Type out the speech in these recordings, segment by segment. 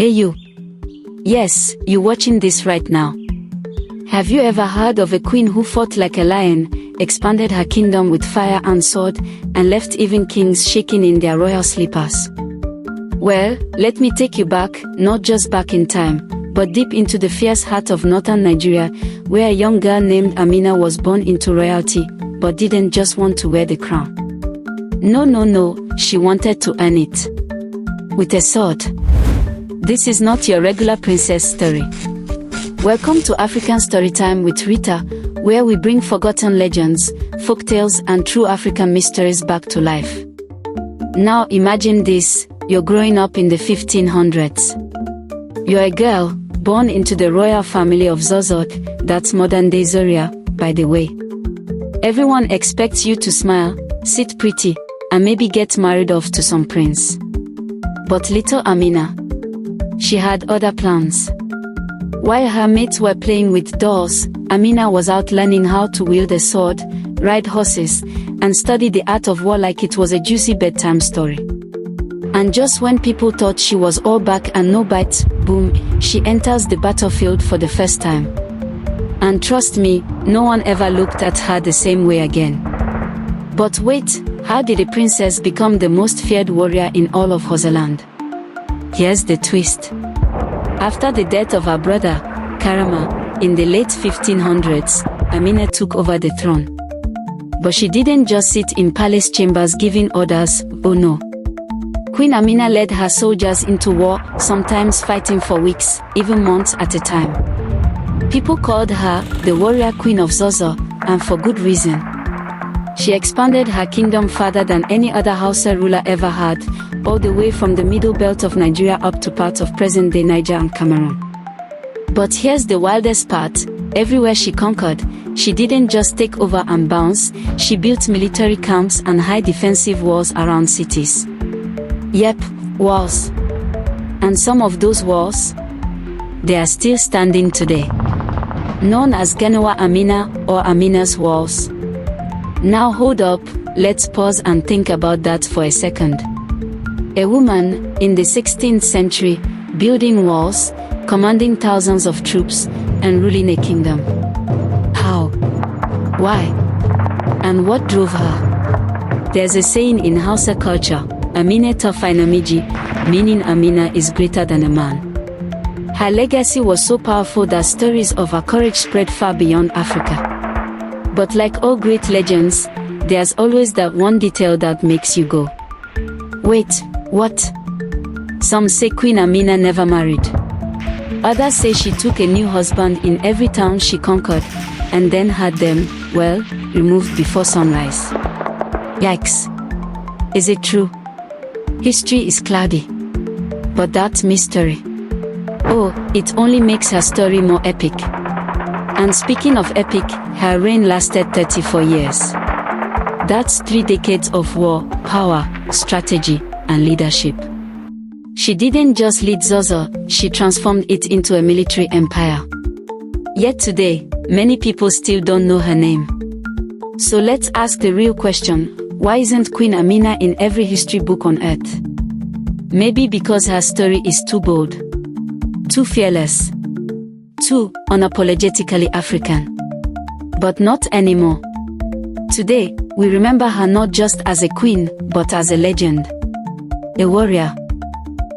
Hey you. Yes, you watching this right now. Have you ever heard of a queen who fought like a lion, expanded her kingdom with fire and sword, and left even kings shaking in their royal slippers? Well, let me take you back, not just back in time, but deep into the fierce heart of northern Nigeria, where a young girl named Amina was born into royalty, but didn't just want to wear the crown. No, she wanted to earn it. With a sword. This is not your regular princess story. Welcome to African Storytime with Rita, where we bring forgotten legends, folktales and true African mysteries back to life. Now imagine this, you're growing up in the 1500s. You're a girl, born into the royal family of Zazzau, that's modern-day Zaria, by the way. Everyone expects you to smile, sit pretty, and maybe get married off to some prince. But little Amina, she had other plans. While her mates were playing with dolls, Amina was out learning how to wield a sword, ride horses, and study the art of war like it was a juicy bedtime story. And just when people thought she was all back and no bite, boom, she enters the battlefield for the first time. And trust me, no one ever looked at her the same way again. But wait, how did a princess become the most feared warrior in all of Hausaland? Here's the twist. After the death of her brother, Karama, in the late 1500s, Amina took over the throne. But she didn't just sit in palace chambers giving orders, oh no. Queen Amina led her soldiers into war, sometimes fighting for weeks, even months at a time. People called her the warrior queen of Zazzau, and for good reason. She expanded her kingdom farther than any other Hausa ruler ever had, all the way from the middle belt of Nigeria up to parts of present-day Niger and Cameroon. But here's the wildest part, everywhere she conquered, she didn't just take over and bounce, she built military camps and high defensive walls around cities. Yep, walls. And some of those walls, they are still standing today. Known as Genoa Amina or Amina's walls. Now hold up, let's pause and think about that for a second. A woman, in the 16th century, building walls, commanding thousands of troops, and ruling a kingdom. How? Why? And what drove her? There's a saying in Hausa culture, Amina tafai namiji, meaning Amina is greater than a man. Her legacy was so powerful that stories of her courage spread far beyond Africa. But like all great legends, there's always that one detail that makes you go, wait, what? Some say Queen Amina never married. Others say she took a new husband in every town she conquered, and then had them, well, removed before sunrise. Yikes. Is it true? History is cloudy. But that mystery, oh, it only makes her story more epic. And speaking of epic, her reign lasted 34 years. That's 3 decades of war, power, strategy, and leadership. She didn't just lead Zazzau, she transformed it into a military empire. Yet today, many people still don't know her name. So let's ask the real question, why isn't Queen Amina in every history book on earth? Maybe because her story is too bold, too fearless, too unapologetically African. But not anymore. Today, we remember her not just as a queen, but as a legend. A warrior.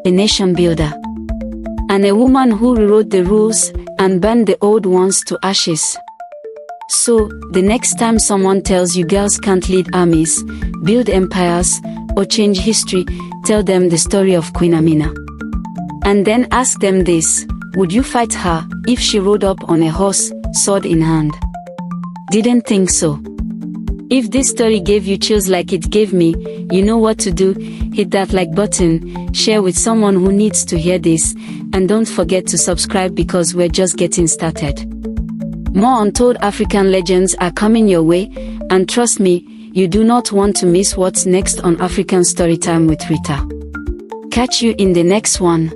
A nation builder. And a woman who rewrote the rules and burned the old ones to ashes. So, the next time someone tells you girls can't lead armies, build empires, or change history, tell them the story of Queen Amina. And then ask them this, would you fight her if she rode up on a horse, sword in hand? Didn't think so. If this story gave you chills like it gave me, you know what to do, hit that like button, share with someone who needs to hear this, and don't forget to subscribe because we're just getting started. More untold African legends are coming your way, and trust me, you do not want to miss what's next on African Storytime with Rita. Catch you in the next one.